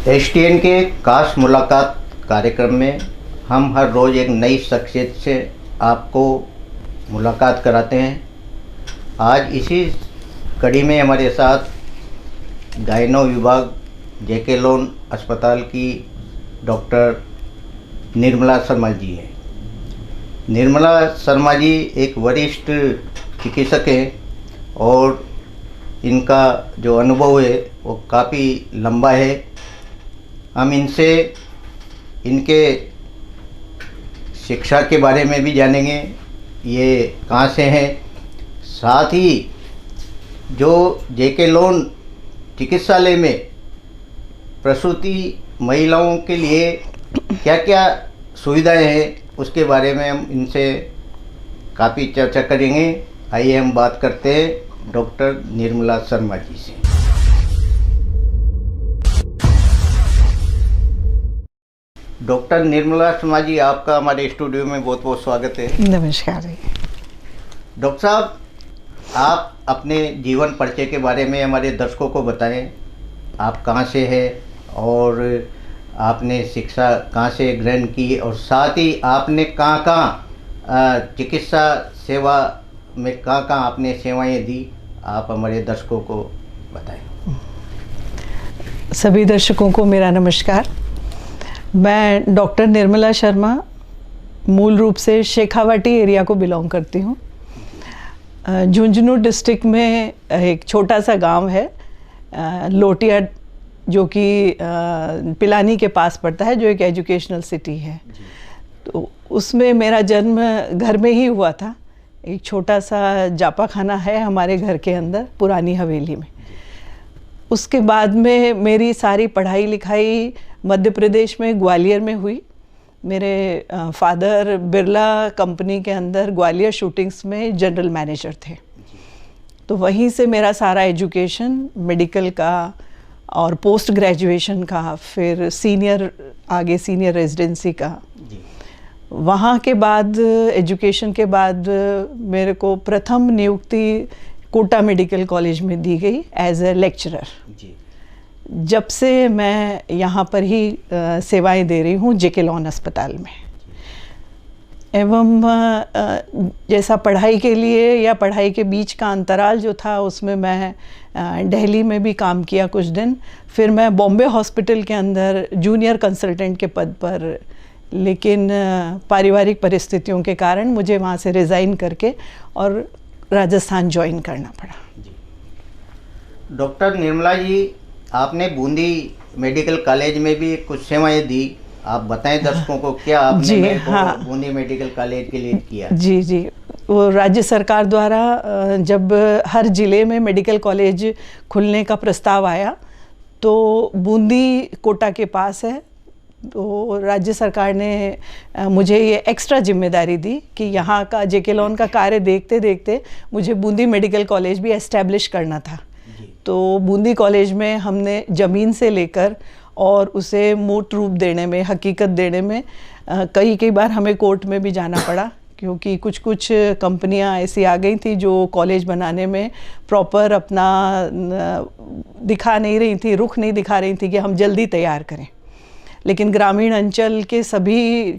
STN के खास मुलाकात कार्यक्रम में हम हर रोज़ एक नई शख्सियत से आपको मुलाकात कराते हैं। आज इसी कड़ी में हमारे साथ गायनो विभाग जेके लोन अस्पताल की डॉक्टर निर्मला शर्मा जी हैं। निर्मला शर्मा जी एक वरिष्ठ चिकित्सक हैं और इनका जो अनुभव है वो काफ़ी लंबा है। हम इनसे इनके शिक्षा के बारे में भी जानेंगे, ये कहाँ से हैं, साथ ही जो जेके लोन चिकित्सालय में प्रसूति महिलाओं के लिए क्या क्या सुविधाएं हैं उसके बारे में हम इनसे काफ़ी चर्चा करेंगे। आइए हम बात करते हैं डॉक्टर निर्मला शर्मा जी से। डॉक्टर निर्मला शर्मा जी, आपका हमारे स्टूडियो में बहुत बहुत स्वागत है। नमस्कार। डॉक्टर साहब, आप अपने जीवन परिचय के बारे में हमारे दर्शकों को बताएं। आप कहाँ से हैं और आपने शिक्षा कहाँ से ग्रहण की और साथ ही आपने कहाँ कहाँ चिकित्सा सेवा में कहाँ कहाँ आपने सेवाएं दी, आप हमारे दर्शकों को बताएं। सभी दर्शकों को मेरा नमस्कार। मैं डॉक्टर निर्मला शर्मा मूल रूप से शेखावाटी एरिया को बिलोंग करती हूँ। झुंझुनू डिस्ट्रिक्ट में एक छोटा सा गांव है लोटिया, जो कि पिलानी के पास पड़ता है, जो एक एजुकेशनल सिटी है। तो उसमें मेरा जन्म घर में ही हुआ था। एक छोटा सा जापा खाना है हमारे घर के अंदर पुरानी हवेली में। उसके बाद में मेरी सारी पढ़ाई लिखाई मध्य प्रदेश में ग्वालियर में हुई। मेरे फादर बिरला कंपनी के अंदर ग्वालियर शूटिंग्स में जनरल मैनेजर थे। तो वहीं से मेरा सारा एजुकेशन मेडिकल का और पोस्ट ग्रेजुएशन का, फिर आगे सीनियर रेजिडेंसी का। वहाँ के बाद एजुकेशन के बाद मेरे को प्रथम नियुक्ति कोटा मेडिकल कॉलेज में दी गई एज ए लेक्चरर। जब से मैं यहाँ पर ही सेवाएं दे रही हूँ जेके लोन अस्पताल में। एवं जैसा पढ़ाई के लिए या पढ़ाई के बीच का अंतराल जो था, उसमें मैं दिल्ली में भी काम किया कुछ दिन। फिर मैं बॉम्बे हॉस्पिटल के अंदर जूनियर कंसल्टेंट के पद पर, लेकिन पारिवारिक परिस्थितियों के कारण मुझे वहाँ से रिज़ाइन करके और राजस्थान ज्वाइन करना पड़ा। डॉक्टर निर्मला जी, आपने बूंदी मेडिकल कॉलेज में भी कुछ सेवाएं दी। आप बताएं दर्शकों को, क्या आपने बूंदी मेडिकल कॉलेज के लिए किया? जी, वो राज्य सरकार द्वारा जब हर ज़िले में मेडिकल कॉलेज खुलने का प्रस्ताव आया, तो बूंदी कोटा के पास है, तो राज्य सरकार ने मुझे ये एक्स्ट्रा जिम्मेदारी दी कि यहाँ का जेके लोन का कार्य देखते देखते मुझे बूंदी मेडिकल कॉलेज भी एस्टैब्लिश करना था। तो बूंदी कॉलेज में हमने ज़मीन से लेकर और उसे मूर्त रूप देने में, हकीकत देने में कई बार हमें कोर्ट में भी जाना पड़ा, क्योंकि कुछ कंपनियां ऐसी आ गई थी जो कॉलेज बनाने में प्रॉपर अपना दिखा नहीं रही थी, रुख नहीं दिखा रही थी कि हम जल्दी तैयार करें। लेकिन ग्रामीण अंचल के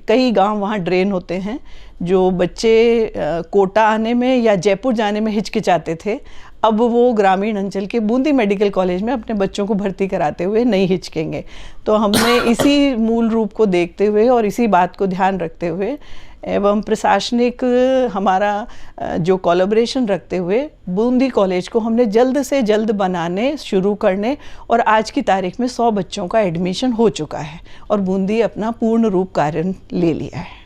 कई गांव वहाँ ड्रेन होते हैं, जो बच्चे कोटा आने में या जयपुर जाने में हिचकिचाते थे, अब वो ग्रामीण अंचल के बूंदी मेडिकल कॉलेज में अपने बच्चों को भर्ती कराते हुए नहीं हिचकेंगे। तो हमने इसी मूल रूप को देखते हुए और इसी बात को ध्यान रखते हुए एवं प्रशासनिक हमारा जो कोलैबोरेशन रखते हुए बूंदी कॉलेज को हमने जल्द से जल्द बनाने शुरू करने, और आज की तारीख में 100 बच्चों का एडमिशन हो चुका है और बूंदी अपना पूर्ण रूप कार्य ले लिया है।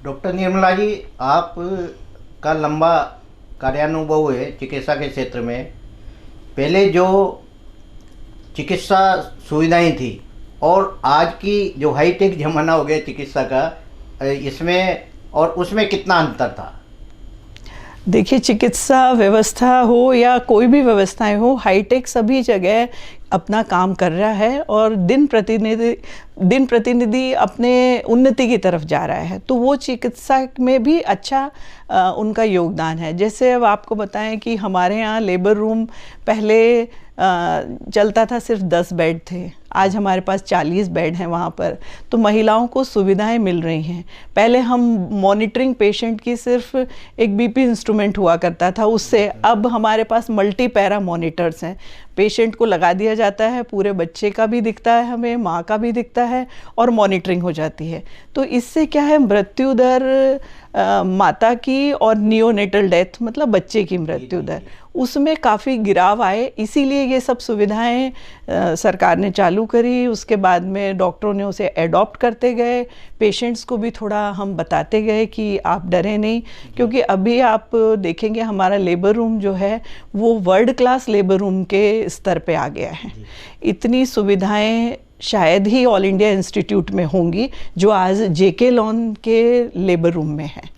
डॉक्टर निर्मला जी, आप का लंबा कार्यानुभव है चिकित्सा के क्षेत्र में। पहले जो चिकित्सा सुविधाएं थी और आज की जो हाईटेक ज़माना हो गया चिकित्सा का, इसमें और उसमें कितना अंतर था? देखिए, चिकित्सा व्यवस्था हो या कोई भी व्यवस्थाएं हो, हाईटेक सभी जगह, अपना काम कर रहा है और दिन प्रतिनिधि अपने उन्नति की तरफ जा रहा है, तो वो चिकित्सा में भी अच्छा उनका योगदान है। जैसे अब आपको बताएं कि हमारे यहाँ लेबर रूम पहले चलता था, सिर्फ 10 बेड थे, आज हमारे पास 40 बेड हैं वहाँ पर, तो महिलाओं को सुविधाएं मिल रही हैं। पहले हम मॉनिटरिंग पेशेंट की सिर्फ एक बीपी इंस्ट्रूमेंट हुआ करता था, उससे अब हमारे पास मल्टी पैरा मॉनिटर्स हैं। पेशेंट को लगा दिया जाता है, पूरे बच्चे का भी दिखता है, हमें माँ का भी दिखता है और मॉनिटरिंग हो जाती है। तो इससे क्या है, मृत्यु दर माता की और नियोनेटल डेथ मतलब बच्चे की मृत्यु दर, उसमें काफ़ी गिराव आए। इसीलिए ये सब सुविधाएं सरकार ने चालू करी। उसके बाद में डॉक्टरों ने उसे एडॉप्ट करते गए, पेशेंट्स को भी थोड़ा हम बताते गए कि आप डरें नहीं, क्योंकि अभी आप देखेंगे हमारा लेबर रूम जो है वो वर्ल्ड क्लास लेबर रूम के स्तर पे आ गया है। इतनी सुविधाएं शायद ही ऑल इंडिया इंस्टीट्यूट में होंगी जो आज जेके लॉन के लेबर रूम में है।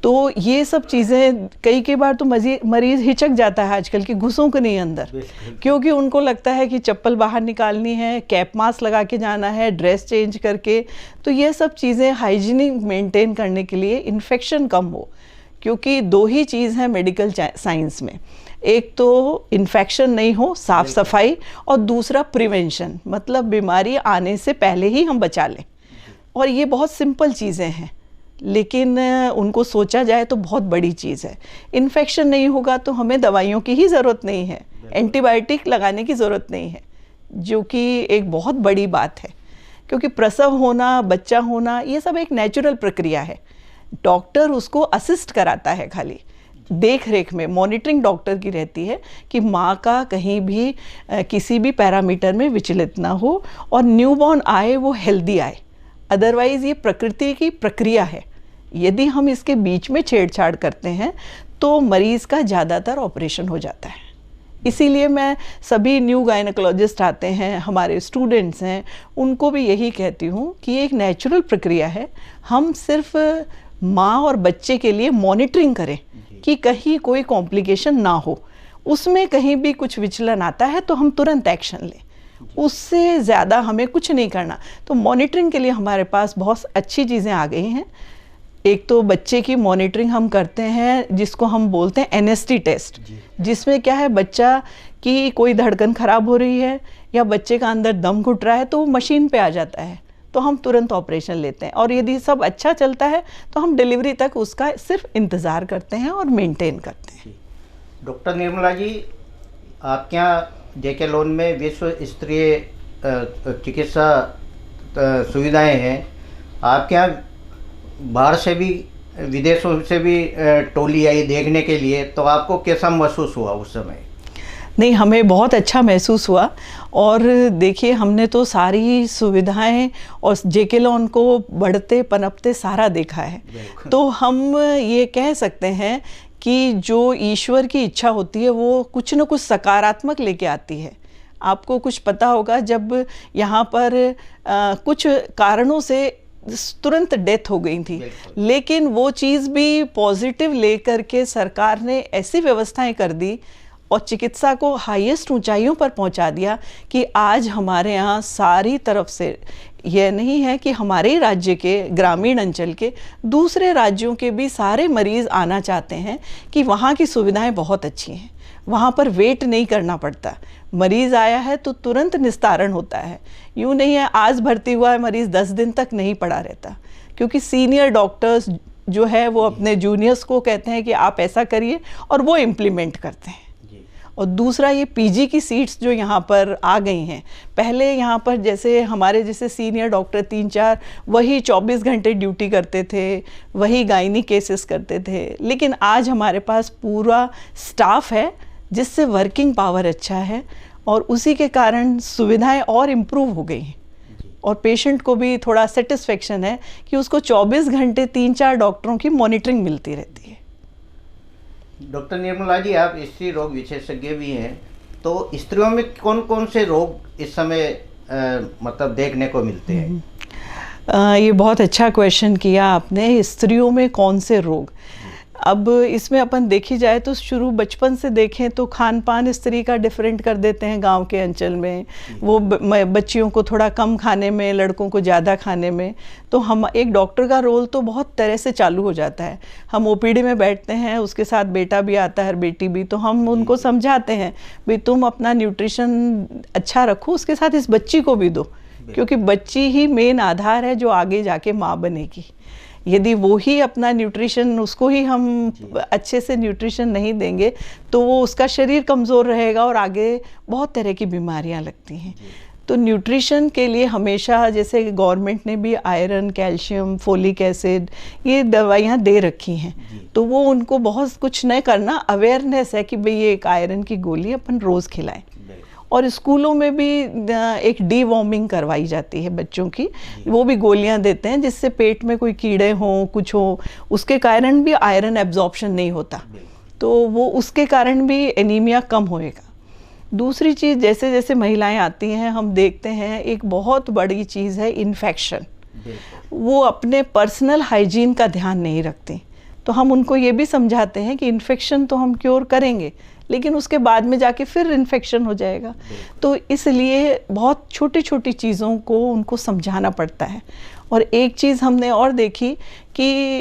तो ये सब चीज़ें कई बार तो मरीज़ हिचक जाता है आजकल कि घुसूं के नहीं अंदर, क्योंकि उनको लगता है कि चप्पल बाहर निकालनी है, कैप मास्क लगा के जाना है, ड्रेस चेंज करके। तो ये सब चीज़ें हाइजीनिक मेंटेन करने के लिए, इन्फेक्शन कम हो, क्योंकि 2 ही चीज़ हैं मेडिकल साइंस में, एक तो इन्फेक्शन नहीं हो, साफ सफाई, और दूसरा प्रिवेंशन, मतलब बीमारी आने से पहले ही हम बचा लें। और ये बहुत सिंपल चीज़ें हैं, लेकिन उनको सोचा जाए तो बहुत बड़ी चीज़ है। इन्फेक्शन नहीं होगा तो हमें दवाइयों की ही ज़रूरत नहीं है, एंटीबायोटिक लगाने की ज़रूरत नहीं है, जो कि एक बहुत बड़ी बात है। क्योंकि प्रसव होना, बच्चा होना, ये सब एक नेचुरल प्रक्रिया है। डॉक्टर उसको असिस्ट कराता है, खाली देख रेख में मॉनिटरिंग डॉक्टर की रहती है कि माँ का कहीं भी किसी भी पैरामीटर में विचलित ना हो और न्यूबॉर्न आए वो हेल्दी आए। अदरवाइज़ ये प्रकृति की प्रक्रिया है, यदि हम इसके बीच में छेड़छाड़ करते हैं तो मरीज़ का ज़्यादातर ऑपरेशन हो जाता है। इसीलिए मैं सभी न्यू गायनेकोलॉजिस्ट आते हैं, हमारे स्टूडेंट्स हैं, उनको भी यही कहती हूँ कि ये एक नेचुरल प्रक्रिया है। हम सिर्फ माँ और बच्चे के लिए मॉनिटरिंग करें कि कहीं कोई कॉम्प्लिकेशन ना हो, उसमें कहीं भी कुछ विचलन आता है तो हम तुरंत एक्शन लें, उससे ज़्यादा हमें कुछ नहीं करना। तो मॉनिटरिंग के लिए हमारे पास बहुत अच्छी चीज़ें आ गई हैं। एक तो बच्चे की मॉनिटरिंग हम करते हैं, जिसको हम बोलते हैं एनएसटी टेस्ट, जिसमें क्या है, बच्चा की कोई धड़कन ख़राब हो रही है या बच्चे का अंदर दम घुट रहा है तो वो मशीन पे आ जाता है, तो हम तुरंत ऑपरेशन लेते हैं। और यदि सब अच्छा चलता है तो हम डिलीवरी तक उसका सिर्फ इंतज़ार करते हैं और मेंटेन करते हैं। डॉक्टर निर्मला जी, आपके यहाँ जेके लोन में विश्व स्तरीय चिकित्सा सुविधाएं हैं। आपके यहाँ बाहर से भी, विदेशों से भी टोली आई देखने के लिए, तो आपको कैसा महसूस हुआ उस समय? नहीं, हमें बहुत अच्छा महसूस हुआ। और देखिए, हमने तो सारी सुविधाएं और जेके लॉन को बढ़ते पनपते सारा देखा है, तो हम ये कह सकते हैं कि जो ईश्वर की इच्छा होती है वो कुछ न कुछ सकारात्मक लेके आती है। आपको कुछ पता होगा, जब यहाँ पर कुछ कारणों से तुरंत डेथ हो गई थी, लेकिन वो चीज़ भी पॉजिटिव लेकर के सरकार ने ऐसी व्यवस्थाएं कर दी और चिकित्सा को हाईएस्ट ऊंचाइयों पर पहुंचा दिया कि आज हमारे यहाँ सारी तरफ से, यह नहीं है कि हमारे ही राज्य के, ग्रामीण अंचल के, दूसरे राज्यों के भी सारे मरीज़ आना चाहते हैं कि वहाँ की सुविधाएं बहुत अच्छी हैं, वहाँ पर वेट नहीं करना पड़ता। मरीज़ आया है तो तुरंत निस्तारण होता है। यूँ नहीं है आज भर्ती हुआ है मरीज़ 10 दिन तक नहीं पड़ा रहता, क्योंकि सीनियर डॉक्टर्स जो है वो अपने जूनियर्स को कहते हैं कि आप ऐसा करिए और वो इम्प्लीमेंट करते हैं। और दूसरा, ये पीजी की सीट्स जो यहाँ पर आ गई हैं, पहले यहाँ पर जैसे हमारे जैसे सीनियर डॉक्टर 3-4 वही 24 घंटे ड्यूटी करते थे, वही गायनी केसेस करते थे, लेकिन आज हमारे पास पूरा स्टाफ है जिससे वर्किंग पावर अच्छा है और उसी के कारण सुविधाएं और इम्प्रूव हो गई हैं और पेशेंट को भी थोड़ा सेटिस्फेक्शन है कि उसको 24 घंटे 3-4 डॉक्टरों की मॉनिटरिंग मिलती रहती है। डॉक्टर निर्मला जी, आप स्त्री रोग विशेषज्ञ भी हैं, तो स्त्रियों में कौन कौन से रोग इस समय मतलब देखने को मिलते हैं? ये बहुत अच्छा क्वेश्चन किया आपने। स्त्रियों में कौन से रोग? अब इसमें अपन देखी जाए तो शुरू बचपन से देखें तो खान पान स्त्री का डिफरेंट कर देते हैं गांव के अंचल में, वो बच्चियों को थोड़ा कम खाने में, लड़कों को ज़्यादा खाने में। तो हम एक डॉक्टर का रोल तो बहुत तरह से चालू हो जाता है। हम ओपीडी में बैठते हैं, उसके साथ बेटा भी आता है और बेटी भी, तो हम उनको समझाते हैं भाई तुम अपना न्यूट्रिशन अच्छा रखो, उसके साथ इस बच्ची को भी दो, क्योंकि बच्ची ही मेन आधार है जो आगे जाके माँ बनेगी। यदि वो ही अपना न्यूट्रिशन, उसको ही हम अच्छे से न्यूट्रिशन नहीं देंगे तो वो उसका शरीर कमज़ोर रहेगा और आगे बहुत तरह की बीमारियां लगती हैं। तो न्यूट्रिशन के लिए हमेशा, जैसे गवर्नमेंट ने भी आयरन, कैल्शियम, फोलिक एसिड ये दवाइयाँ दे रखी हैं, तो वो उनको बहुत कुछ नहीं करना, अवेयरनेस है कि भाई ये एक आयरन की गोली अपन रोज़ खिलाएं। और स्कूलों में भी एक डीवॉर्मिंग करवाई जाती है बच्चों की, वो भी गोलियां देते हैं जिससे पेट में कोई कीड़े हों, कुछ हो, उसके कारण भी आयरन एब्जॉर्प्शन नहीं होता, तो वो उसके कारण भी एनीमिया कम होएगा। दूसरी चीज़, जैसे जैसे महिलाएं आती हैं हम देखते हैं एक बहुत बड़ी चीज़ है इन्फेक्शन। वो अपने पर्सनल हाइजीन का ध्यान नहीं रखती, तो हम उनको ये भी समझाते हैं कि इन्फेक्शन तो हम क्योर करेंगे लेकिन उसके बाद में जाके फिर इन्फेक्शन हो जाएगा। तो इसलिए बहुत छोटी छोटी चीज़ों को उनको समझाना पड़ता है। और एक चीज़ हमने और देखी कि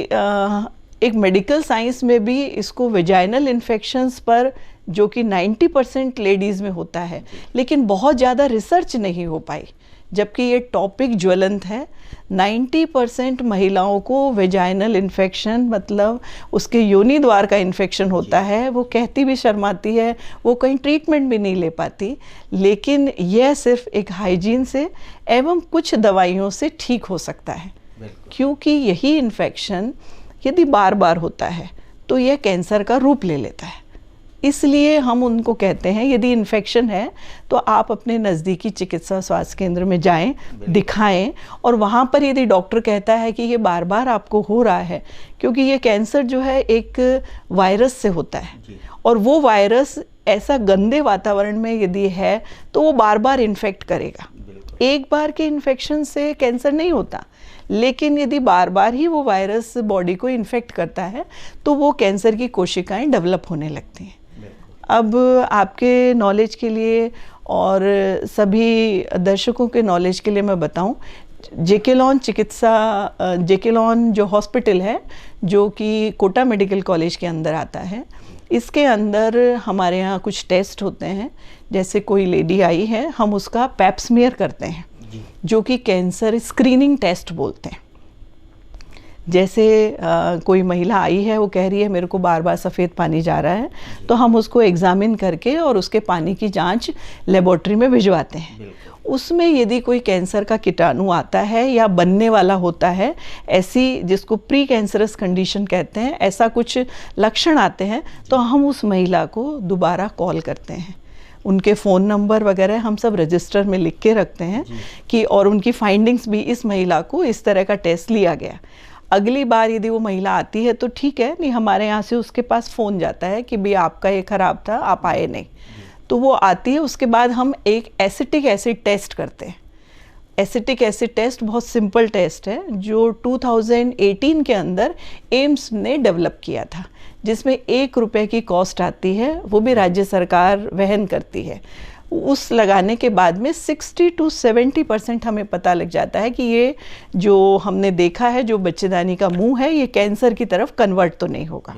एक मेडिकल साइंस में भी इसको वेजाइनल इन्फेक्शंस पर, जो कि 90% लेडीज़ में होता है, लेकिन बहुत ज़्यादा रिसर्च नहीं हो पाई, जबकि ये टॉपिक ज्वलंत है। 90% महिलाओं को वेजाइनल इन्फेक्शन, मतलब उसके योनि द्वार का इन्फेक्शन होता है। वो कहती भी शर्माती है, वो कहीं ट्रीटमेंट भी नहीं ले पाती, लेकिन यह सिर्फ एक हाइजीन से एवं कुछ दवाइयों से ठीक हो सकता है। क्योंकि यही इन्फेक्शन यदि बार बार होता है तो यह कैंसर का रूप ले लेता है। इसलिए हम उनको कहते हैं यदि इन्फेक्शन है तो आप अपने नज़दीकी चिकित्सा स्वास्थ्य केंद्र में जाएं, दिखाएं, और वहाँ पर यदि डॉक्टर कहता है कि ये बार बार आपको हो रहा है, क्योंकि ये कैंसर जो है एक वायरस से होता है, और वो वायरस ऐसा गंदे वातावरण में यदि है तो वो बार बार इन्फेक्ट करेगा। एक बार के इन्फेक्शन से कैंसर नहीं होता, लेकिन यदि बार बार ही वो वायरस बॉडी को इन्फेक्ट करता है तो वो कैंसर की कोशिकाएं डेवलप होने लगती हैं। अब आपके नॉलेज के लिए और सभी दर्शकों के नॉलेज के लिए मैं बताऊं, जेकेलॉन जो हॉस्पिटल है, जो कि कोटा मेडिकल कॉलेज के अंदर आता है, इसके अंदर हमारे यहाँ कुछ टेस्ट होते हैं। जैसे कोई लेडी आई है, हम उसका पैप स्मीयर करते हैं, जो कि कैंसर स्क्रीनिंग टेस्ट बोलते हैं। जैसे कोई महिला आई है, वो कह रही है मेरे को बार बार सफ़ेद पानी जा रहा है, तो हम उसको एग्जामिन करके और उसके पानी की जांच लेबोरेटरी में भिजवाते हैं। उसमें यदि कोई कैंसर का कीटाणु आता है या बनने वाला होता है, ऐसी जिसको प्री कैंसरस कंडीशन कहते हैं, ऐसा कुछ लक्षण आते हैं, तो हम उस महिला को दोबारा कॉल करते हैं। उनके फ़ोन नंबर वगैरह हम सब रजिस्टर में लिख के रखते हैं कि, और उनकी फाइंडिंग्स भी, इस महिला को इस तरह का टेस्ट लिया गया। अगली बार यदि वो महिला आती है तो ठीक है, नहीं हमारे यहाँ से उसके पास फ़ोन जाता है कि भाई आपका ये ख़राब था, आप आए नहीं, तो वो आती है। उसके बाद हम एक एसिटिक एसिड टेस्ट करते हैं। एसिटिक एसिड टेस्ट बहुत सिंपल टेस्ट है, जो 2018 के अंदर एम्स ने डेवलप किया था, जिसमें 1 रुपये की कॉस्ट आती है, वो भी राज्य सरकार वहन करती है। उस लगाने के बाद में 60 to 70% हमें पता लग जाता है कि ये जो हमने देखा है, जो बच्चेदानी का मुंह है, ये कैंसर की तरफ कन्वर्ट तो नहीं होगा।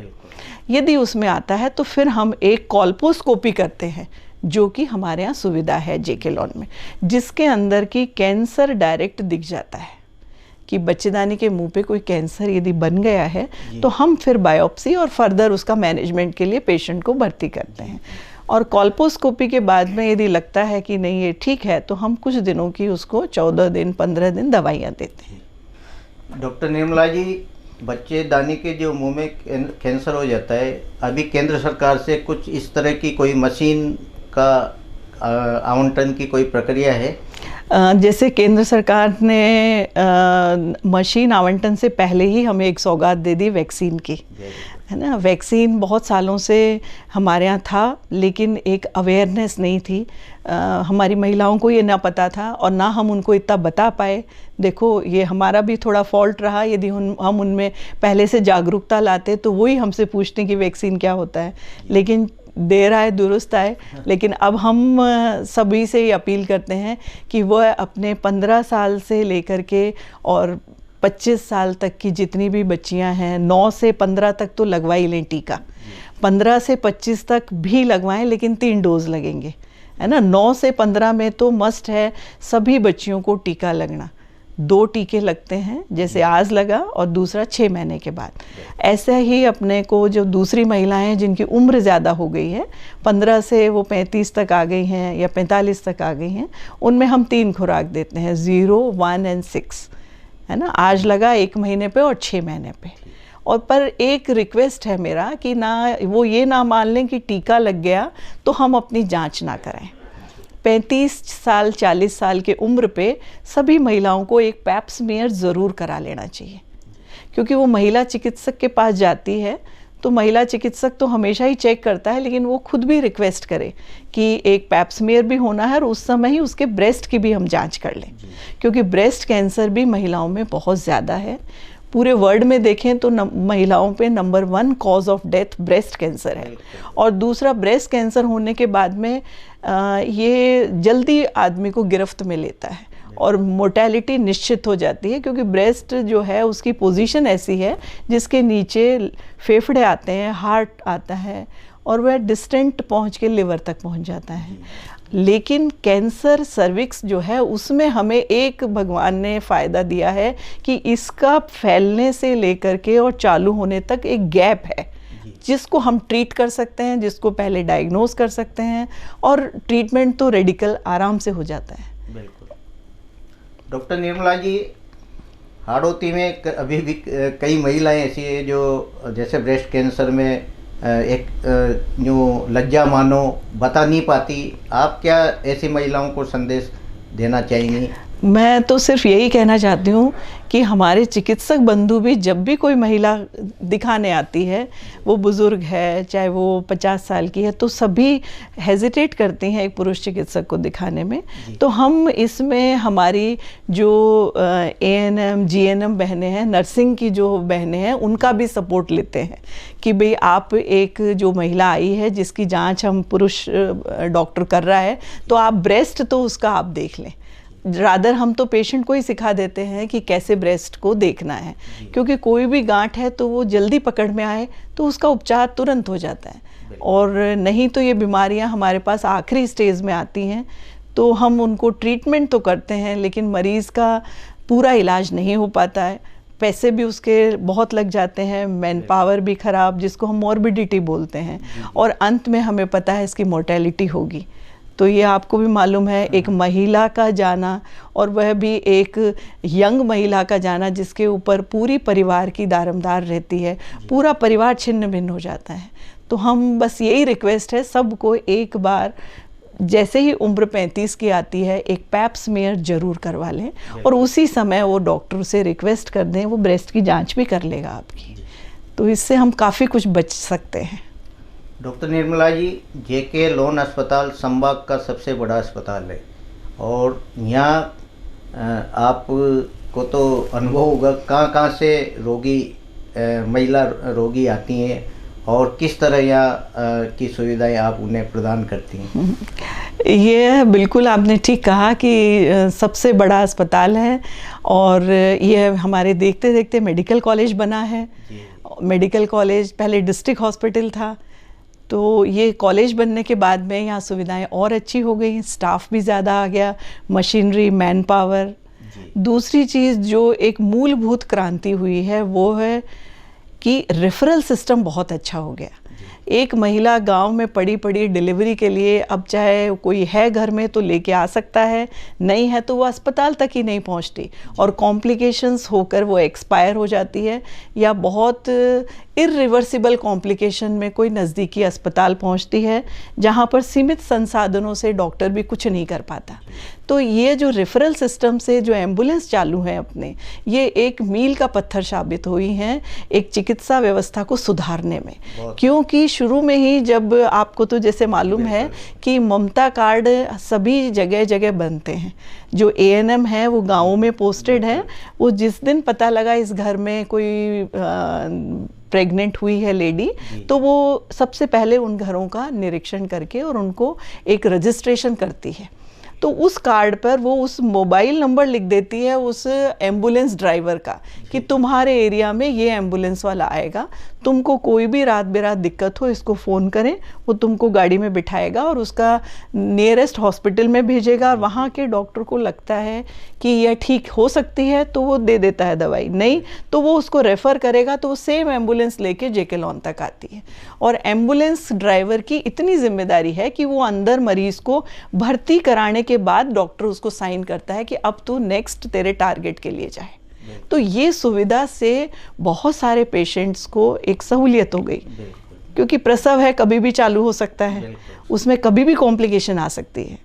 यदि उसमें आता है तो फिर हम एक कॉल्पोस्कोपी करते हैं, जो कि हमारे यहाँ सुविधा है जेकेलॉन में, जिसके अंदर की कैंसर डायरेक्ट दिख जाता है कि बच्चेदानी के मुंह पे कोई कैंसर यदि बन गया है तो हम फिर बायोप्सी और फर्दर उसका मैनेजमेंट के लिए पेशेंट को भर्ती करते हैं। और कॉल्पोस्कोपी के बाद में यदि लगता है कि नहीं ये ठीक है, तो हम कुछ दिनों की उसको 14 दिन 15 दिन दवाइयाँ देते हैं। डॉक्टर निर्मला जी, बच्चेदानी के जो मुंह में कैंसर हो जाता है, अभी केंद्र सरकार से कुछ इस तरह की कोई मशीन का आवंटन की कोई प्रक्रिया है? जैसे केंद्र सरकार ने मशीन आवंटन से पहले ही हमें एक सौगात दे दी वैक्सीन की। है ना। वैक्सीन बहुत सालों से हमारे यहाँ था, लेकिन एक अवेयरनेस नहीं थी। हमारी महिलाओं को ये ना पता था और ना हम उनको इतना बता पाए। देखो, ये हमारा भी थोड़ा फॉल्ट रहा। यदि हम उनमें पहले से जागरूकता लाते तो वही हमसे पूछते कि वैक्सीन क्या होता है। लेकिन देर आए दुरुस्त आए। लेकिन अब हम सभी से ये अपील करते हैं कि वह अपने 15 साल से लेकर के और 25 साल तक की जितनी भी बच्चियां हैं, 9 से 15 तक तो लगवा ही लें टीका। 15 से 25 तक भी लगवाएं, लेकिन 3 डोज लगेंगे, है ना। 9 से 15 में तो मस्ट है सभी बच्चियों को टीका लगना। 2 टीके लगते हैं, जैसे आज लगा और दूसरा 6 महीने के बाद। ऐसे ही अपने को जो दूसरी महिलाएं हैं जिनकी उम्र ज़्यादा हो गई है, 15 से वो 35 तक आ गई हैं या 45 तक आ गई हैं, उनमें हम 3 खुराक देते हैं, 0, 1 और 6, है ना। आज लगा 1 महीने पे और 6 महीने पे। और पर एक रिक्वेस्ट है मेरा कि ना वो ये ना मान लें कि टीका लग गया तो हम अपनी जांच ना कराएं। 35 साल 40 साल के उम्र पे सभी महिलाओं को एक पैप स्मीयर ज़रूर करा लेना चाहिए, क्योंकि वो महिला चिकित्सक के पास जाती है तो महिला चिकित्सक तो हमेशा ही चेक करता है, लेकिन वो खुद भी रिक्वेस्ट करे कि एक पैप स्मीयर भी होना है और उस समय ही उसके ब्रेस्ट की भी हम जांच कर लें, क्योंकि ब्रेस्ट कैंसर भी महिलाओं में बहुत ज़्यादा है। पूरे वर्ल्ड में देखें तो महिलाओं पे number 1 cause of death breast cancer है। और दूसरा, ब्रेस्ट कैंसर होने के बाद में ये जल्दी आदमी को गिरफ्त में लेता है और मोर्टेलिटी निश्चित हो जाती है, क्योंकि ब्रेस्ट जो है उसकी पोजीशन ऐसी है जिसके नीचे फेफड़े आते हैं, हार्ट आता है और वह डिस्टेंट पहुंच के लिवर तक पहुंच जाता है। लेकिन कैंसर सर्विक्स जो है उसमें हमें एक भगवान ने फ़ायदा दिया है कि इसका फैलने से लेकर के और चालू होने तक एक गैप है, जिसको हम ट्रीट कर सकते हैं, जिसको पहले डायग्नोज कर सकते हैं और ट्रीटमेंट तो रेडिकल आराम से हो जाता है। डॉक्टर निर्मला जी, हाड़ौती में अभी भी कई महिलाएं ऐसी है जो जैसे ब्रेस्ट कैंसर में एक जो लज्जा मानो बता नहीं पाती। आप क्या ऐसी महिलाओं को संदेश देना चाहेंगी? मैं तो सिर्फ यही कहना चाहती हूँ कि हमारे चिकित्सक बंधु भी जब भी कोई महिला दिखाने आती है, वो बुज़ुर्ग है चाहे वो 50 साल की है, तो सभी हेजिटेट करती हैं एक पुरुष चिकित्सक को दिखाने में। तो हम इसमें हमारी जो ANM GNM बहनें हैं, नर्सिंग की जो बहनें हैं, उनका भी सपोर्ट लेते हैं कि भाई आप एक जो महिला आई है जिसकी जांच हम पुरुष डॉक्टर कर रहा है, तो आप ब्रेस्ट तो उसका आप देख लें। रादर हम तो पेशेंट को ही सिखा देते हैं कि कैसे ब्रेस्ट को देखना है, क्योंकि कोई भी गांठ है तो वो जल्दी पकड़ में आए तो उसका उपचार तुरंत हो जाता है। और नहीं तो ये बीमारियां हमारे पास आखिरी स्टेज में आती हैं तो हम उनको ट्रीटमेंट तो करते हैं, लेकिन मरीज़ का पूरा इलाज नहीं हो पाता है। पैसे भी उसके बहुत लग जाते हैं, मैन पावर भी ख़राब, जिसको हम मॉर्बिडिटी बोलते हैं, और अंत में हमें पता है इसकी मोर्टेलिटी होगी। तो ये आपको भी मालूम है, एक महिला का जाना और वह भी एक यंग महिला का जाना जिसके ऊपर पूरी परिवार की दारोमदार रहती है, पूरा परिवार छिन्न भिन्न हो जाता है। तो हम बस यही रिक्वेस्ट है सबको, एक बार जैसे ही उम्र 35 की आती है एक पैप स्मीयर जरूर करवा लें और उसी समय वो डॉक्टर से रिक्वेस्ट कर दें, वो ब्रेस्ट की जांच भी कर लेगा आपकी। तो इससे हम काफ़ी कुछ बच सकते हैं। Doctor Nirmala ji, JK loan अस्पताल संभाग का सबसे बड़ा अस्पताल है और यहाँ आपको तो अनुभव होगा कहाँ से रोगी महिला रोगी आती हैं और किस तरह यहाँ की सुविधाएं आप उन्हें प्रदान करती हैं। ये बिल्कुल आपने ठीक कहा कि सबसे बड़ा अस्पताल है और ये हमारे देखते देखते मेडिकल कॉलेज बना है। मेडिकल कॉलेज पहले डिस्ट्रिक्ट हॉस्पिटल था, तो ये कॉलेज बनने के बाद में यहाँ सुविधाएं और अच्छी हो गई, स्टाफ भी ज़्यादा आ गया, मशीनरी, मैन पावर। दूसरी चीज़ जो एक मूलभूत क्रांति हुई है वो है कि रेफरल सिस्टम बहुत अच्छा हो गया। एक महिला गांव में पड़ी पड़ी डिलीवरी के लिए, अब चाहे कोई है घर में तो लेके आ सकता है, नहीं है तो वो अस्पताल तक ही नहीं पहुंचती और कॉम्प्लिकेशंस होकर वो एक्सपायर हो जाती है, या बहुत इरिवर्सिबल कॉम्प्लिकेशन में कोई नज़दीकी अस्पताल पहुंचती है जहां पर सीमित संसाधनों से डॉक्टर भी कुछ नहीं कर पाता। तो ये जो रेफरल सिस्टम से जो एम्बुलेंस चालू है अपने, ये एक मील का पत्थर साबित हुई हैं एक चिकित्सा व्यवस्था को सुधारने में। क्योंकि शुरू में ही जब आपको तो जैसे मालूम है कि ममता कार्ड सभी जगह जगह बनते हैं, जो ANM है वो गाँवों में पोस्टेड है, वो जिस दिन पता लगा इस घर में कोई प्रेग्नेंट हुई है लेडी, तो वो सबसे पहले उन घरों का निरीक्षण करके और उनको एक रजिस्ट्रेशन करती है। तो उस कार्ड पर वो उस मोबाइल नंबर लिख देती है उस एम्बुलेंस ड्राइवर का कि तुम्हारे एरिया में ये एम्बुलेंस वाला आएगा, तुमको कोई भी रात बेरात दिक्कत हो इसको फ़ोन करें, वो तुमको गाड़ी में बिठाएगा और उसका नियरेस्ट हॉस्पिटल में भेजेगा। और वहाँ के डॉक्टर को लगता है कि यह ठीक हो सकती है तो वो दे देता है दवाई, नहीं तो वो उसको रेफ़र करेगा, तो वो सेम एम्बुलेंस लेके JK लॉन तक आती है। और एम्बुलेंस ड्राइवर की इतनी जिम्मेदारी है कि वो अंदर मरीज़ को भर्ती कराने के बाद डॉक्टर उसको साइन करता है कि अब तू नेक्स्ट तेरे टारगेट के लिए जाए। तो ये सुविधा से बहुत सारे पेशेंट्स को एक सहूलियत हो गई, क्योंकि प्रसव है कभी भी चालू हो सकता है, उसमें कभी भी कॉम्प्लिकेशन आ सकती है।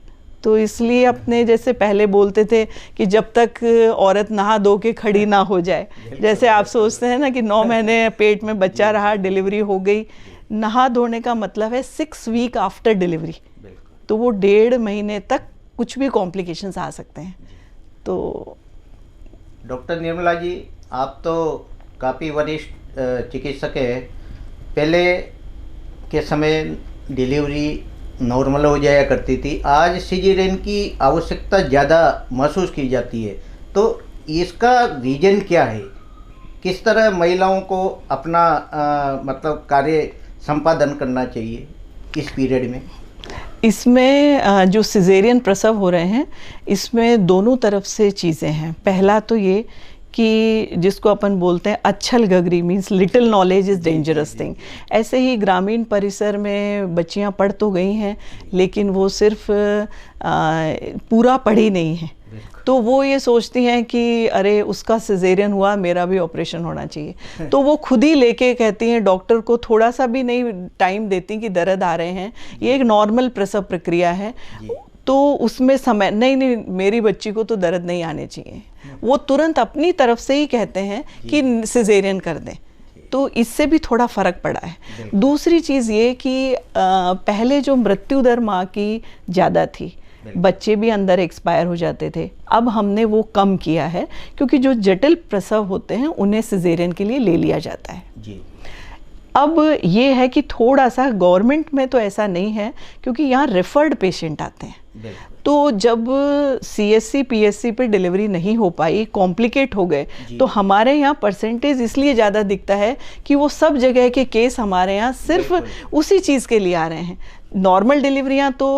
तो इसलिए अपने जैसे पहले बोलते थे कि जब तक औरत नहा धो के खड़ी ना हो जाए, जैसे आप सोचते हैं ना कि 9 महीने पेट में बच्चा रहा, डिलीवरी हो गई, नहा धोने का मतलब है 6 वीक आफ्टर डिलीवरी, तो वो 1.5 महीने तक कुछ भी कॉम्प्लिकेशंस आ सकते हैं। तो डॉक्टर निर्मला जी, आप तो काफ़ी वरिष्ठ चिकित्सक है। पहले के समय डिलीवरी नॉर्मल हो जाया करती थी, आज सिजेरियन की आवश्यकता ज़्यादा महसूस की जाती है, तो इसका रीज़न क्या है? किस तरह महिलाओं को अपना मतलब कार्य संपादन करना चाहिए इस पीरियड में? इसमें जो सिजेरियन प्रसव हो रहे हैं, इसमें दोनों तरफ से चीज़ें हैं। पहला तो ये कि जिसको अपन बोलते हैं अच्छल गगरी, means little knowledge is dangerous thing. ऐसे ही ग्रामीण परिसर में बच्चियां पढ़ तो गई हैं, लेकिन वो सिर्फ पूरा पढ़ी नहीं है, तो वो ये सोचती हैं कि अरे उसका सिजेरियन हुआ, मेरा भी ऑपरेशन होना चाहिए। तो वो खुद ही लेके कहती हैं, डॉक्टर को थोड़ा सा भी नहीं टाइम देती कि दर्द आ रहे हैं, ये एक नॉर्मल प्रसव प्रक्रिया है, तो उसमें समय नहीं मेरी बच्ची को तो दर्द नहीं आने चाहिए, वो तुरंत अपनी तरफ से ही कहते हैं कि सिजेरियन कर दें। तो इससे भी थोड़ा फ़र्क पड़ा है। दूसरी चीज़ ये कि पहले जो मृत्यु दर माँ की ज़्यादा थी, बच्चे भी अंदर एक्सपायर हो जाते थे, अब हमने वो कम किया है, क्योंकि जो जटिल प्रसव होते हैं उन्हें सिजेरियन के लिए ले लिया जाता है जी। अब ये है कि थोड़ा सा गवर्नमेंट में तो ऐसा नहीं है, क्योंकि यहाँ रेफर्ड पेशेंट आते हैं, तो जब CSC PSC पे डिलीवरी नहीं हो पाई, कॉम्प्लिकेट हो गए, तो हमारे यहाँ परसेंटेज इसलिए ज़्यादा दिखता है कि वो सब जगह के केस हमारे यहाँ सिर्फ उसी चीज़ के लिए आ रहे हैं। नॉर्मल डिलीवरियाँ तो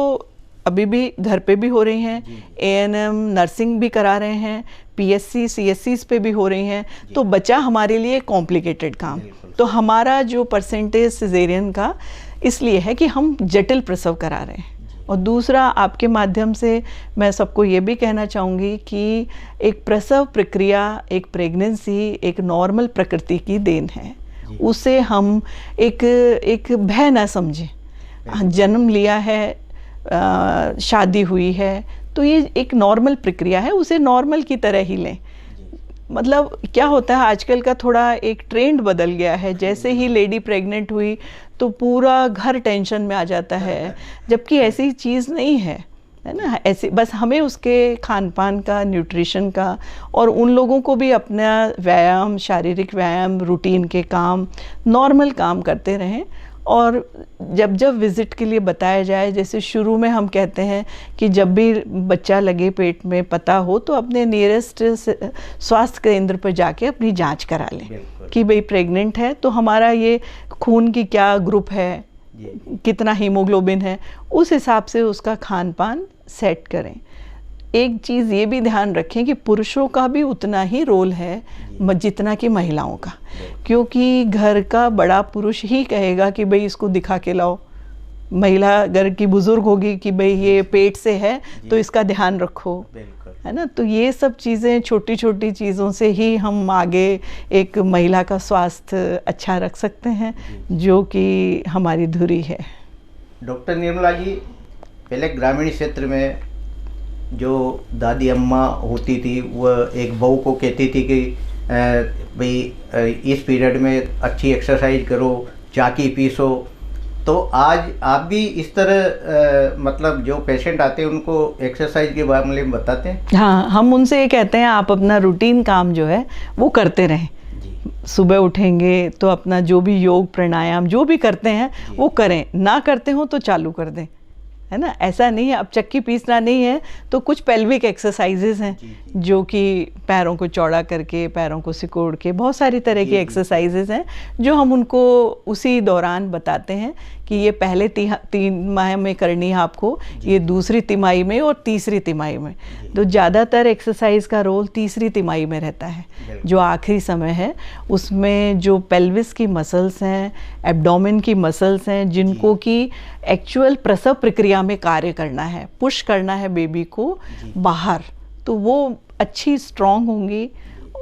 अभी भी घर पे भी हो रही हैं, ANM नर्सिंग भी करा रहे हैं, PSC CSCs पे भी हो रही हैं, तो बचा हमारे लिए कॉम्प्लिकेटेड काम। तो हमारा जो परसेंटेज सिजेरियन का इसलिए है कि हम जटिल प्रसव करा रहे हैं। और दूसरा, आपके माध्यम से मैं सबको ये भी कहना चाहूँगी कि एक प्रसव प्रक्रिया, एक प्रेगनेंसी एक नॉर्मल प्रकृति की देन है, उसे हम एक भय ना समझें। जन्म लिया है, शादी हुई है, तो ये एक नॉर्मल प्रक्रिया है, उसे नॉर्मल की तरह ही लें। मतलब क्या होता है आजकल का थोड़ा एक ट्रेंड बदल गया है, जैसे ही लेडी प्रेग्नेंट हुई तो पूरा घर टेंशन में आ जाता है, जबकि ऐसी चीज़ नहीं है ना। ऐसे बस हमें उसके खान पान का, न्यूट्रिशन का, और उन लोगों को भी अपना व्यायाम, शारीरिक व्यायाम, रूटीन के काम, नॉर्मल काम करते रहें। और जब जब विज़िट के लिए बताया जाए, जैसे शुरू में हम कहते हैं कि जब भी बच्चा लगे पेट में पता हो तो अपने नियरेस्ट स्वास्थ्य केंद्र पर जाके अपनी जांच करा लें कि भाई प्रेग्नेंट है तो हमारा ये खून की क्या ग्रुप है, कितना हीमोग्लोबिन है, उस हिसाब से उसका खान पान सेट करें। एक चीज़ ये भी ध्यान रखें कि पुरुषों का भी उतना ही रोल है जितना कि महिलाओं का, क्योंकि घर का बड़ा पुरुष ही कहेगा कि भाई इसको दिखा के लाओ। महिला घर की बुजुर्ग होगी कि भाई ये पेट से है तो इसका ध्यान रखो, है ना। तो ये सब चीज़ें, छोटी छोटी चीज़ों से ही हम आगे एक महिला का स्वास्थ्य अच्छा रख सकते हैं, जो कि हमारी धुरी है। डॉक्टर निर्मला जी, पहले ग्रामीण क्षेत्र में जो दादी अम्मा होती थी वह एक बहू को कहती थी कि भाई इस पीरियड में अच्छी एक्सरसाइज करो, चाकी पीसो। तो आज आप भी इस तरह मतलब जो पेशेंट आते हैं उनको एक्सरसाइज के बारे में बताते हैं? हाँ, हम उनसे ये कहते हैं आप अपना रूटीन काम जो है वो करते रहें। सुबह उठेंगे तो अपना जो भी योग प्राणायाम जो भी करते हैं वो करें, ना करते हो तो चालू कर दें, है ना। ऐसा नहीं है, अब चक्की पीसना नहीं है तो कुछ पेल्विक एक्सरसाइजेज हैं जो कि पैरों को चौड़ा करके, पैरों को सिकोड़ के, बहुत सारी तरह की एक्सरसाइजेज हैं जो हम उनको उसी दौरान बताते हैं कि ये पहले 3 माह में करनी है आपको, ये दूसरी तिमाही में और तीसरी तिमाही में। तो ज़्यादातर एक्सरसाइज का रोल तीसरी तिमाही में रहता है, जो आखिरी समय है। उसमें जो पेल्विस की मसल्स हैं, एब्डोमेन की मसल्स हैं, जिनको कि एक्चुअल प्रसव प्रक्रिया में कार्य करना है, पुश करना है बेबी को बाहर, तो वो अच्छी स्ट्रॉन्ग होंगी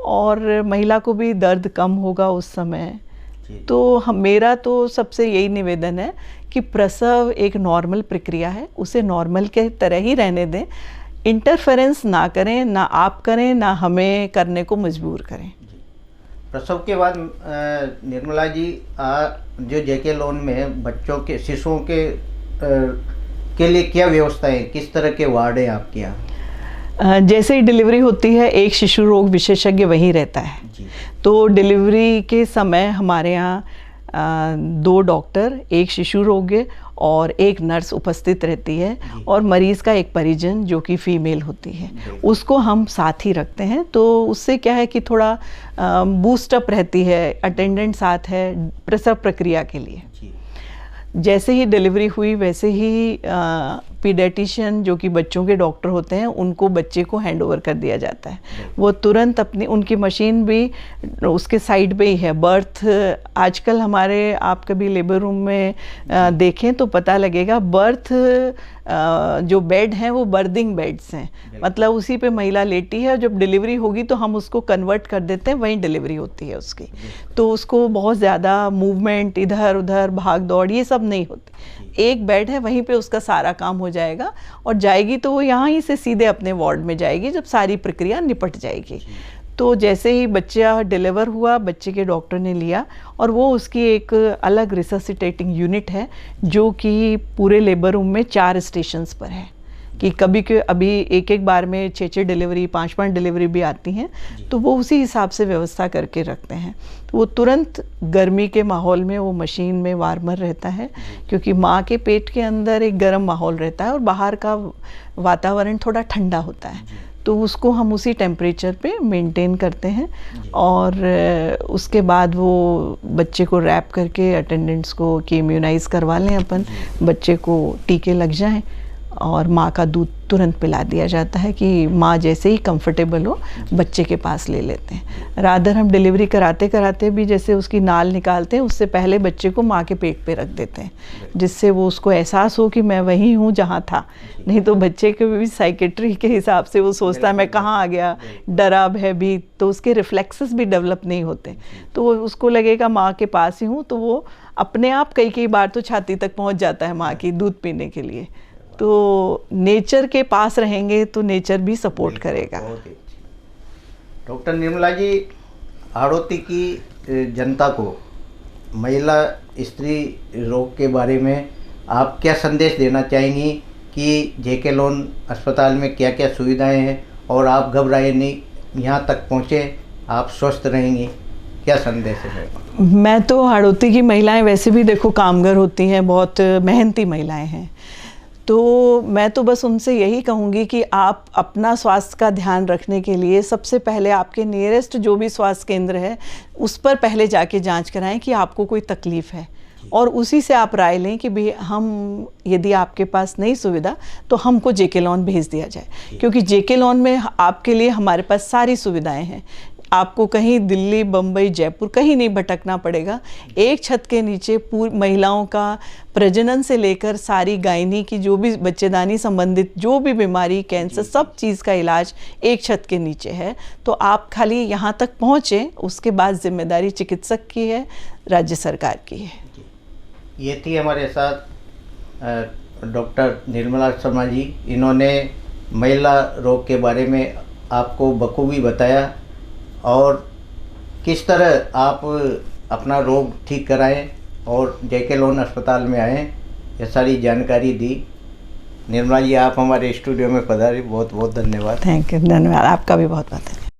और महिला को भी दर्द कम होगा उस समय। तो मेरा तो सबसे यही निवेदन है कि प्रसव एक नॉर्मल प्रक्रिया है, उसे नॉर्मल के तरह ही रहने दें, इंटरफेरेंस ना करें, ना आप करें ना हमें करने को मजबूर करें। प्रसव के बाद निर्मला जी, जो जेके लोन में बच्चों के, शिशुओं के लिए क्या व्यवस्था है, किस तरह के वार्ड हैं आपके यहाँ? जैसे ही डिलीवरी होती है एक शिशु रोग विशेषज्ञ वहीं रहता है। तो डिलीवरी के समय हमारे यहाँ 2 डॉक्टर, एक शिशु रोग और एक नर्स उपस्थित रहती है, और मरीज़ का एक परिजन जो कि फीमेल होती है, उसको हम साथ ही रखते हैं। तो उससे क्या है कि थोड़ा बूस्टअप रहती है, अटेंडेंट साथ है प्रसव प्रक्रिया के लिए। जैसे ही डिलीवरी हुई वैसे ही पीडियाट्रिशियन जो कि बच्चों के डॉक्टर होते हैं उनको बच्चे को हैंड ओवर कर दिया जाता है। वो तुरंत अपनी, उनकी मशीन भी उसके साइड पे ही है। बर्थ आजकल हमारे, आप कभी लेबर रूम में देखें तो पता लगेगा, बर्थ जो बेड हैं वो बर्थिंग बेड्स हैं, मतलब उसी पे महिला लेटी है। जब डिलीवरी होगी तो हम उसको कन्वर्ट कर देते हैं, वहीं डिलीवरी होती है उसकी। तो उसको बहुत ज़्यादा मूवमेंट, इधर उधर भाग दौड़ ये सब नहीं होती। एक बेड है, वहीं पे उसका सारा काम हो जाएगा, और जाएगी तो वो यहाँ ही से सीधे अपने वार्ड में जाएगी जब सारी प्रक्रिया निपट जाएगी। तो जैसे ही बच्चा डिलीवर हुआ, बच्चे के डॉक्टर ने लिया, और वो उसकी एक अलग रिससिटेटिंग यूनिट है जो कि पूरे लेबर रूम में 4 स्टेशंस पर है, कि कभी के अभी एक बार में 6 डिलीवरी, 5 डिलीवरी भी आती हैं, तो वो उसी हिसाब से व्यवस्था करके रखते हैं। तो वो तुरंत गर्मी के माहौल में वो मशीन में वार्मर रहता है, क्योंकि माँ के पेट के अंदर एक गर्म माहौल रहता है और बाहर का वातावरण थोड़ा ठंडा होता है, तो उसको हम उसी टेम्परेचर पे मेंटेन करते हैं। और उसके बाद वो बच्चे को रैप करके अटेंडेंट्स को कि इम्यूनाइज़ करवा लें अपन, बच्चे को टीके लग जाएं, और माँ का दूध तुरंत पिला दिया जाता है कि माँ जैसे ही कंफर्टेबल हो बच्चे के पास ले लेते हैं। रादर हम डिलीवरी कराते कराते भी जैसे उसकी नाल निकालते हैं, उससे पहले बच्चे को माँ के पेट पे रख देते हैं, जिससे वो उसको एहसास हो कि मैं वही हूँ जहाँ था। नहीं तो बच्चे के भी साइकेट्री के हिसाब से वो सोचता है मैं कहाँ आ गया, डरा भयभीत, तो उसके रिफ्लेक्सेस भी डेवलप नहीं होते। तो उसको लगेगा माँ के पास ही हूँ, तो वो अपने आप कई बार तो छाती तक पहुँच जाता है माँ की दूध पीने के लिए। तो नेचर के पास रहेंगे तो नेचर भी सपोर्ट करेगा। डॉक्टर निर्मला जी, हाड़ौती की जनता को महिला स्त्री रोग के बारे में आप क्या संदेश देना चाहेंगी कि जेके लोन अस्पताल में क्या क्या सुविधाएं हैं, और आप घबराए नहीं, यहाँ तक पहुँचे, आप स्वस्थ रहेंगी, क्या संदेश है? मैं तो हाड़ौती की महिलाएं वैसे भी देखो कामगर होती हैं, बहुत मेहनती महिलाएं हैं, तो मैं तो बस उनसे यही कहूँगी कि आप अपना स्वास्थ्य का ध्यान रखने के लिए सबसे पहले आपके नियरेस्ट जो भी स्वास्थ्य केंद्र है उस पर पहले जाके जांच कराएं कि आपको कोई तकलीफ़ है। और उसी से आप राय लें कि भाई हम, यदि आपके पास नहीं सुविधा तो हमको जेके लॉन भेज दिया जाए, क्योंकि जेके लॉन में आपके लिए हमारे पास सारी सुविधाएं हैं। आपको कहीं दिल्ली, बम्बई, जयपुर कहीं नहीं भटकना पड़ेगा। एक छत के नीचे पूरी महिलाओं का प्रजनन से लेकर सारी गायनी की जो भी बच्चेदानी संबंधित जो भी बीमारी, कैंसर, सब चीज़ का इलाज एक छत के नीचे है। तो आप खाली यहाँ तक पहुँचें, उसके बाद जिम्मेदारी चिकित्सक की है, राज्य सरकार की है। ये थी हमारे साथ डॉक्टर निर्मला शर्मा जी। इन्होंने महिला रोग के बारे में आपको बखूबी बताया और किस तरह आप अपना रोग ठीक कराएं और जेके लोन अस्पताल में आएँ, ये सारी जानकारी दी। निर्मला जी, आप हमारे स्टूडियो में पधारे, बहुत बहुत धन्यवाद। थैंक यू, धन्यवाद। आपका भी बहुत बहुत धन्यवाद।